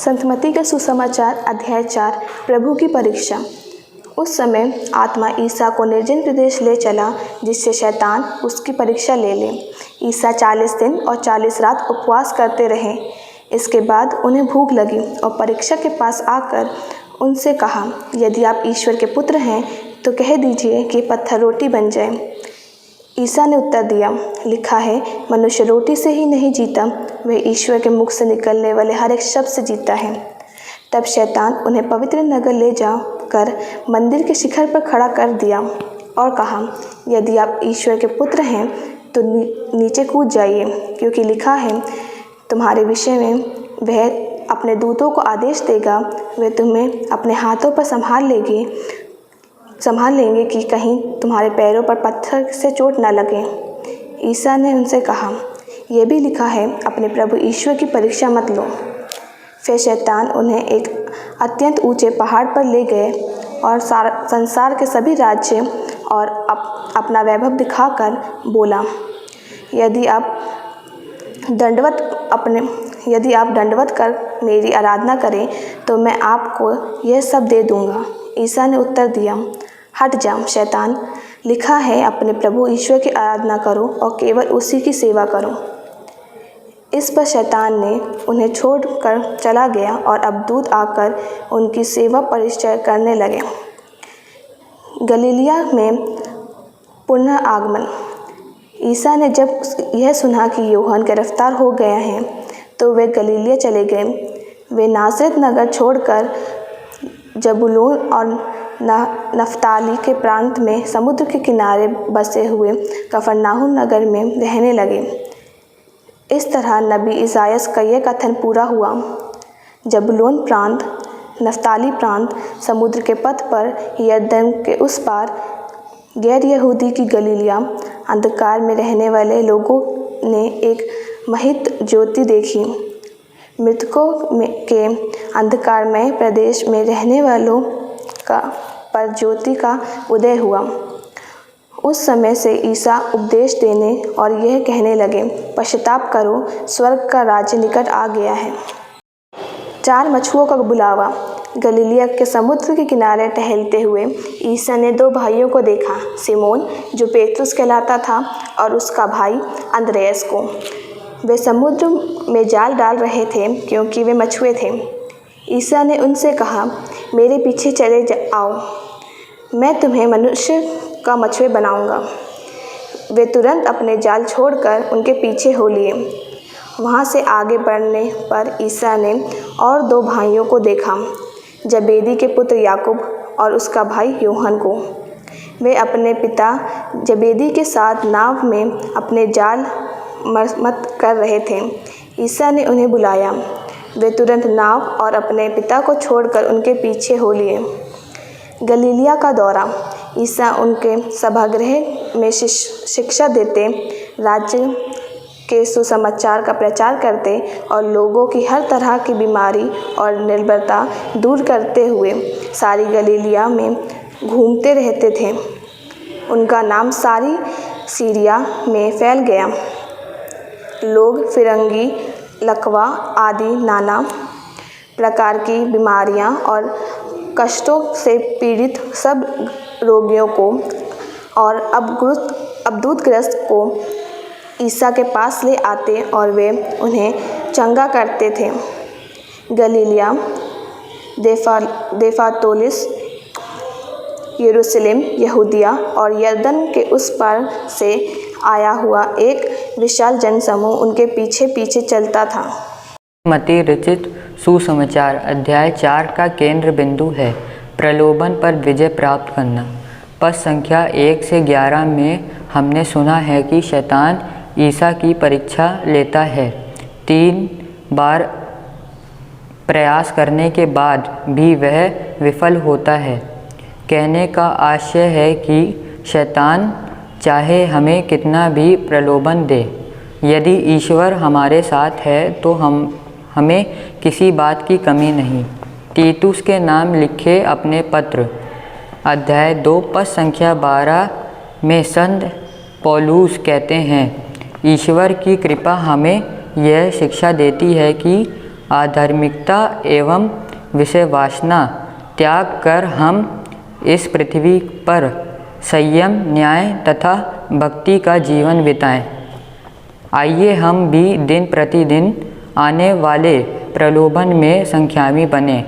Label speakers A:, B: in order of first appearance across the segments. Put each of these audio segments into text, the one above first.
A: संत मत्ती के सुसमाचार अध्याय 4 प्रभु की परीक्षा। उस समय आत्मा ईसा को निर्जन प्रदेश ले चला, जिससे शैतान उसकी परीक्षा ले ले। ईसा 40 दिन और 40 रात उपवास करते रहे। इसके बाद उन्हें भूख लगी और परीक्षा के पास आकर उनसे कहा, यदि आप ईश्वर के पुत्र हैं तो कह दीजिए कि पत्थर रोटी बन जाए। ईसा ने उत्तर दिया, लिखा है, मनुष्य रोटी से ही नहीं जीता, वह ईश्वर के मुख से निकलने वाले हर एक शब्द से जीता है। तब शैतान उन्हें पवित्र नगर ले जाकर मंदिर के शिखर पर खड़ा कर दिया और कहा, यदि आप ईश्वर के पुत्र हैं तो नीचे कूद जाइए, क्योंकि लिखा है, तुम्हारे विषय में वह अपने दूतों को आदेश देगा, वे तुम्हें अपने हाथों पर संभाल लेंगे कि कहीं तुम्हारे पैरों पर पत्थर से चोट न लगे। ईसा ने उनसे कहा, यह भी लिखा है, अपने प्रभु ईश्वर की परीक्षा मत लो। फिर शैतान उन्हें एक अत्यंत ऊंचे पहाड़ पर ले गए और संसार के सभी राज्य और अपना वैभव दिखाकर बोला, यदि आप दंडवत कर मेरी आराधना करें तो मैं आपको यह सब दे दूंगा। ईसा ने उत्तर दिया, हट जा शैतान, लिखा है, अपने प्रभु ईश्वर की आराधना करो और केवल उसी की सेवा करो। इस पर शैतान ने उन्हें छोड़कर चला गया और अब दूत आकर उनकी सेवा परिचय करने लगे। गलीलिया में पुनः आगमन। ईसा ने जब यह सुना कि यूहन्ना गिरफ्तार हो गया है तो वे गलीलिया चले गए। वे नासरत नगर छोड़कर जबूलून और नफ्ताली के प्रांत में समुद्र के किनारे बसे हुए कफरनाहुम नगर में रहने लगे। इस तरह नबी इसायास का यह कथन पूरा हुआ, जबूलून प्रांत, नफ्ताली प्रांत, समुद्र के पथ पर यरदन के उस पार, गैर यहूदी की गलीलिया। अंधकार में रहने वाले लोगों ने एक महित ज्योति देखी। मृतकों के अंधकारमय प्रदेश में रहने वालों पर ज्योति का उदय हुआ। उस समय से ईसा उपदेश देने और यह कहने लगे, पश्चाताप करो, स्वर्ग का राज्य निकट आ गया है। 4 मछुओं का बुलावा। गलीलिया के समुद्र के किनारे टहलते हुए ईसा ने 2 भाइयों को देखा, सिमोन जो पेतरुस कहलाता था और उसका भाई अंद्रयास को। वे समुद्र में जाल डाल रहे थे क्योंकि वे मछुए थे। ईसा ने उनसे कहा, मेरे पीछे चले आओ, मैं तुम्हें मनुष्य का मछुए बनाऊंगा। वे तुरंत अपने जाल छोड़कर उनके पीछे हो लिए। वहाँ से आगे बढ़ने पर ईसा ने और 2 भाइयों को देखा, जबेदी के पुत्र याकूब और उसका भाई यूहन्ना को। वे अपने पिता जबेदी के साथ नाव में अपने जाल मरम्मत कर रहे थे। ईसा ने उन्हें बुलाया। वे तुरंत नाव और अपने पिता को छोड़कर उनके पीछे हो लिए। गलीलिया का दौरा। ईसा उनके सभागृह में शिक्षा देते, राज्य के सुसमाचार का प्रचार करते और लोगों की हर तरह की बीमारी और निर्बलता दूर करते हुए सारी गलीलिया में घूमते रहते थे। उनका नाम सारी सीरिया में फैल गया। लोग फिरंगी, लकवा आदि नाना प्रकार की बीमारियां और कष्टों से पीड़ित सब रोगियों को और अब्दूतग्रस्त को ईसा के पास ले आते और वे उन्हें चंगा करते थे। गलीलिया, देफातोलिस, यरूशलेम, यहूदिया और यरदन के उस पार से आया हुआ एक विशाल जनसमूह उनके पीछे पीछे चलता था।
B: मत्ती रचित सुसमाचार अध्याय 4 का केंद्र बिंदु है प्रलोभन पर विजय प्राप्त करना। पद संख्या 1 से 11 में हमने सुना है कि शैतान ईसा की परीक्षा लेता है। 3 बार प्रयास करने के बाद भी वह विफल होता है। कहने का आशय है कि शैतान चाहे हमें कितना भी प्रलोभन दे, यदि ईश्वर हमारे साथ है तो हमें किसी बात की कमी नहीं। तीतुस के नाम लिखे अपने पत्र अध्याय 2 पद संख्या 12 में संत पौलुस कहते हैं, ईश्वर की कृपा हमें यह शिक्षा देती है कि आधार्मिकता एवं विषय वासना त्याग कर हम इस पृथ्वी पर संयम, न्याय तथा भक्ति का जीवन बिताएं। आइए हम भी दिन प्रतिदिन आने वाले प्रलोभन में संख्यामी बने,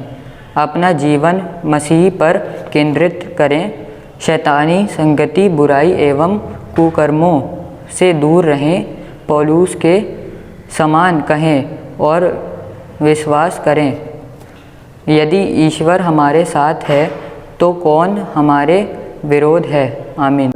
B: अपना जीवन मसीह पर केंद्रित करें, शैतानी संगति, बुराई एवं कुकर्मों से दूर रहें, पौलुस के समान कहें और विश्वास करें, यदि ईश्वर हमारे साथ है तो कौन हमारे विरोध है। आमीन।